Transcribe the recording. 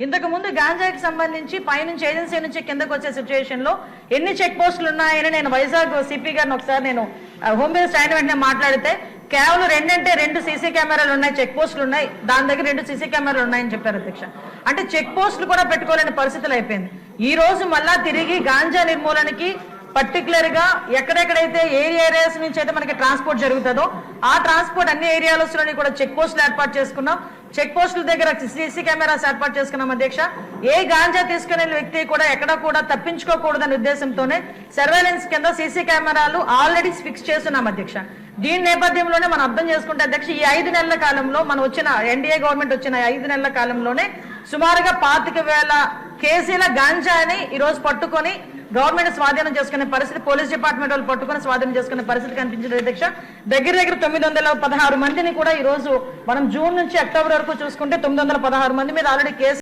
ఇంతకు ముందు గాంజాకి సంబంధించి పైనుంచి ఏజెన్సీ నుంచి కిందకు వచ్చే సిచ్యువేషన్ లో ఎన్ని చెక్ పోస్టులు ఉన్నాయని నేను వైజాగ్ సిపి గారిని ఒకసారి నేను హోమ్ మినిస్టర్ అయిన వెంటనే మాట్లాడితే కేవలం రెండు సీసీ కెమెరాలు ఉన్నాయి, చెక్ పోస్టులు ఉన్నాయి, దాని దగ్గర 2 సీసీ కెమెరాలు ఉన్నాయని చెప్పారు అధ్యక్ష. అంటే చెక్ పోస్టులు కూడా పెట్టుకోలేని పరిస్థితులు అయిపోయింది. ఈ రోజు మళ్ళా తిరిగి గాంజా నిర్మూలనకి పర్టికులర్ గా ఎక్కడెక్కడైతే ఏరియాస్ నుంచి అయితే మనకి ట్రాన్స్పోర్ట్ జరుగుతుందో ఆ ట్రాన్స్పోర్ట్ అన్ని ఏరియాలలోని కూడా చెక్ పోస్టులు ఏర్పాటు చేసుకున్నాం. చెక్ పోస్టుల దగ్గర సీసీ కెమెరాస్ ఏర్పాటు చేసుకున్నాం అధ్యక్ష. ఏ గాంజా తీసుకునే వ్యక్తి కూడా ఎక్కడ కూడా తప్పించుకోకూడదనే ఉద్దేశంతోనే సర్వేలెన్స్ కింద సీసీ కెమెరాలు ఆల్రెడీ ఫిక్స్ చేస్తున్నాం అధ్యక్ష. దీని నేపథ్యంలోనే మనం అర్థం చేసుకుంటే అధ్యక్ష, ఈ 5 నెలల కాలంలో మనం వచ్చిన ఎన్డీఏ గవర్నమెంట్ వచ్చిన 5 నెలల కాలంలోనే సుమారుగా 25,000 కేజీల గాంజాని ఈ రోజు పట్టుకొని గవర్నమెంట్ స్వాధీనం చేసుకునే పరిస్థితి, పోలీస్ డిపార్ట్మెంట్ వాళ్ళు పట్టుకొని స్వాధీనం చేసుకునే పరిస్థితి కనిపించింది అధ్యక్ష. దగ్గర 916 మందిని కూడా ఈ రోజు మనం జూన్ నుంచి అక్టోబర్ వరకు చూసుకుంటే 916 మంది మీద ఆల్రెడీ కేసు